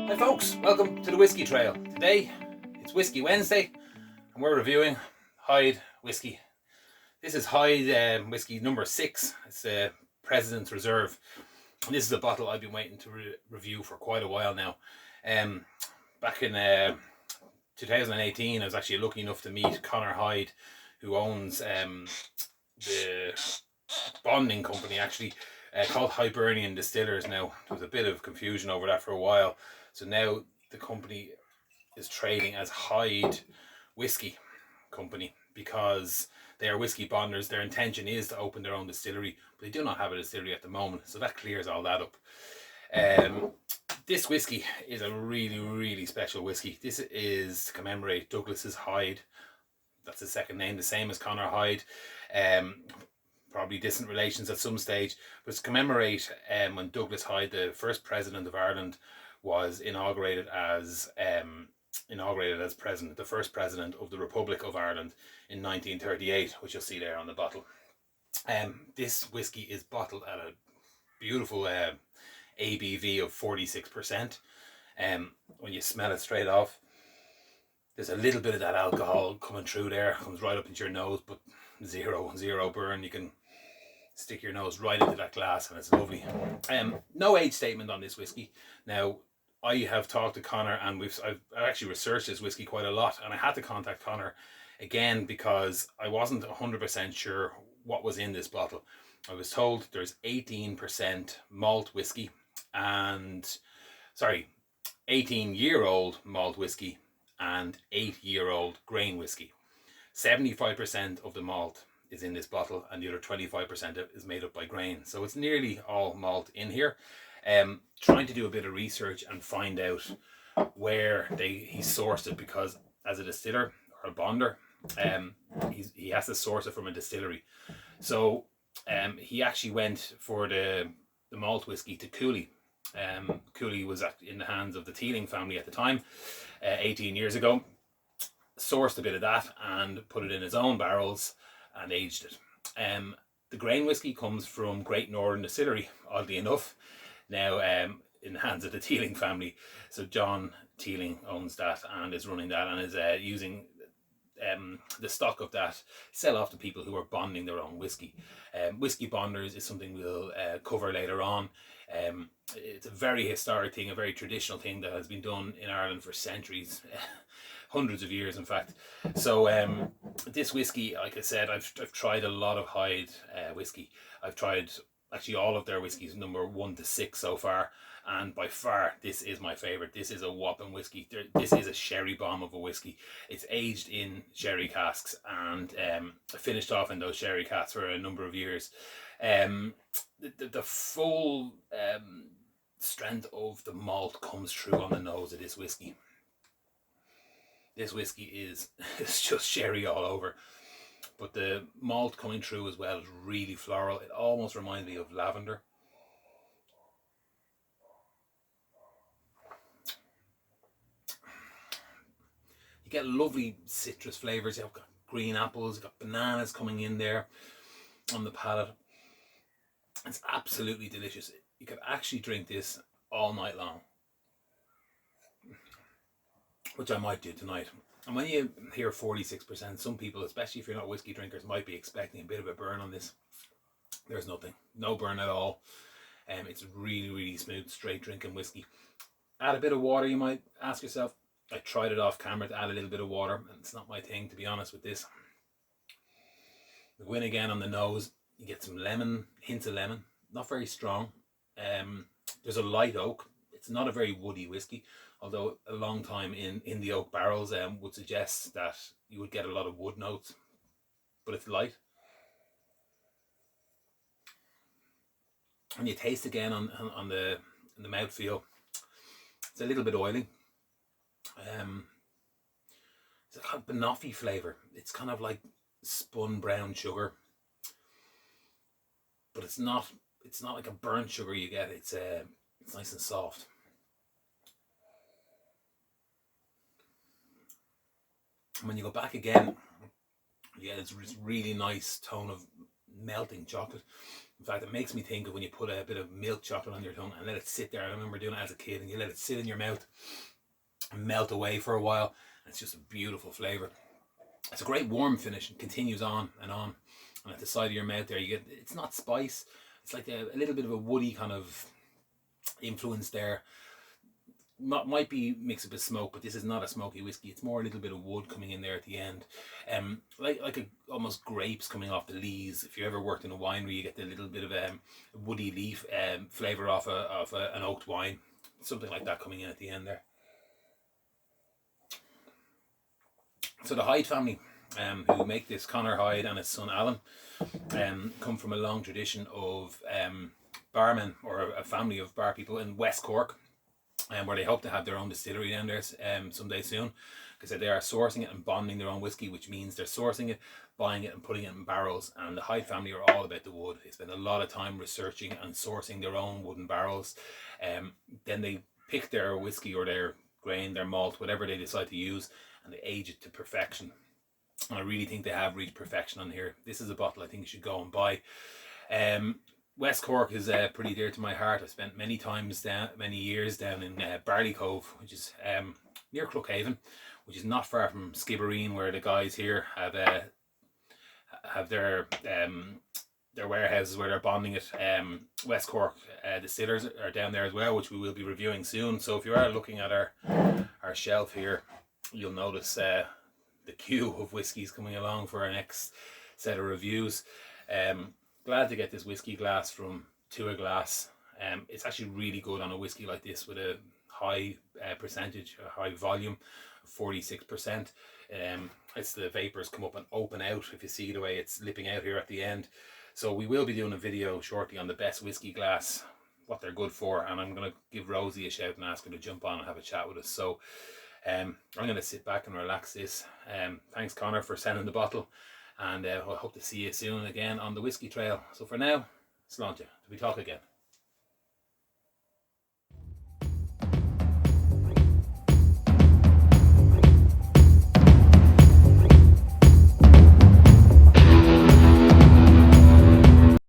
Hi folks, welcome to the Whiskey Trail. Today it's Whiskey Wednesday and we're reviewing Hyde Whiskey. This is Hyde Whiskey number 6. It's President's Reserve. And this is a bottle I've been waiting to review for quite a while now. Back in 2018 I was actually lucky enough to meet Conor Hyde, who owns the bonding company actually called Hibernian Distillers. Now there was a bit of confusion over that for a while, so now the company is trading as Hyde Whiskey Company because they are whiskey bonders. Their intention is to open their own distillery, but they do not have a distillery at the moment, so that clears all that up. This whiskey is a really special whiskey. This is to commemorate Douglas's Hyde. That's his second name, the same as Conor Hyde. Probably distant relations at some stage, but to commemorate when Douglas Hyde, the first president of Ireland, was inaugurated as president, the first president of the Republic of Ireland in 1938, which you'll see there on the bottle. This whiskey is bottled at a beautiful ABV of 46%. When you smell it straight off, there's a little bit of that alcohol coming through there, comes right up into your nose, but zero burn. You can stick your nose right into that glass and it's lovely. No age statement on this whiskey. Now, I have talked to Conor and I've actually researched this whiskey quite a lot, and I had to contact Conor again because I wasn't 100% sure what was in this bottle. I was told there's 18% malt whiskey and 18-year-old malt whiskey and 8-year-old grain whiskey. 75% of the malt is in this bottle and the other 25% is made up by grain, so it's nearly all malt in here. Trying to do a bit of research and find out where he sourced it, because as a distiller or a bonder, he has to source it from a distillery. So he actually went for the malt whiskey to Cooley. Cooley was in the hands of the Teeling family at the time, 18 years ago. Sourced a bit of that and put it in his own barrels and aged it. The grain whiskey comes from Great Northern Distillery, oddly enough, now in the hands of the Teeling family. So John Teeling owns that and is running that and is using the stock of that, sell off to people who are bonding their own whiskey. Whiskey bonders is something we'll cover later on. It's a very historic thing, a very traditional thing that has been done in Ireland for centuries, hundreds of years in fact. So this whiskey, like I said, I've tried a lot of Hyde whiskey. I've tried actually all of their whiskies, number 1 to 6 so far, and by far this is my favorite. This is a whopping whiskey. This is a sherry bomb of a whiskey. It's aged in sherry casks and finished off in those sherry casks for a number of years. The full strength of the malt comes through on the nose of this whiskey. This whiskey is just sherry all over, but the malt coming through as well is really floral. It almost reminds me of lavender. You get lovely citrus flavors. You've got green apples, you've got bananas coming in there on the palate. It's absolutely delicious. You could actually drink this all night long, which I might do tonight. And when you hear 46%, some people, especially if you're not whiskey drinkers, might be expecting a bit of a burn on this. There's nothing, no burn at all. It's really smooth, straight drinking whiskey. Add a bit of water, you might ask yourself. I tried it off camera to add a little bit of water, and it's not my thing, to be honest with this. The win again on the nose, you get some lemon, hints of lemon, not very strong. There's a light oak. It's not a very woody whiskey, although a long time in the oak barrels would suggest that you would get a lot of wood notes, but it's light. And you taste again on the mouthfeel, it's a little bit oily. It's a kind of banoffee flavour. It's kind of like spun brown sugar, but it's not like a burnt sugar you get. It's nice and soft. And when you go back again, yeah, it's this really nice tone of melting chocolate. In fact, it makes me think of when you put a bit of milk chocolate on your tongue and let it sit there. I remember doing it as a kid, and you let it sit in your mouth and melt away for a while. And it's just a beautiful flavour. It's a great warm finish and continues on and on. And at the side of your mouth there, you get, it's not spice. It's like a little bit of a woody kind of influence there. Might be mixed with smoke, but this is not a smoky whiskey. It's more a little bit of wood coming in there at the end, like almost grapes coming off the lees. If you ever worked in a winery, you get the little bit of woody leaf flavor off an oaked wine, something like that coming in at the end there. So the Hyde family, who make this, Conor Hyde and his son Alan, come from a long tradition of barmen, or a family of bar people in West Cork. Where they hope to have their own distillery down there someday soon, because they are sourcing it and bonding their own whiskey, which means they're sourcing it, buying it and putting it in barrels. And the Hyde family are all about the wood. They spend a lot of time researching and sourcing their own wooden barrels. Then they pick their whiskey or their grain, their malt, whatever they decide to use, and they age it to perfection. And I really think they have reached perfection on here. This is a bottle I think you should go and buy. West Cork is pretty dear to my heart. I've spent many years down in Barley Cove, which is near Cloughaven, which is not far from Skibbereen, where the guys here have their warehouses where they're bonding it. West Cork distillers are down there as well, which we will be reviewing soon. So if you are looking at our shelf here, you'll notice the queue of whiskies coming along for our next set of reviews. Glad to get this whiskey glass from To A Glass. It's actually really good on a whiskey like this with a high percentage, a high volume, 46%. It's the vapors come up and open out, if you see the way it's lipping out here at the end. So we will be doing a video shortly on the best whiskey glass, what they're good for, and I'm going to give Rosie a shout and ask her to jump on and have a chat with us. So I'm going to sit back and relax this. Thanks Conor for sending the bottle. And I hope to see you soon again on the Whiskey Trail. So for now, Sláinte, till we talk again.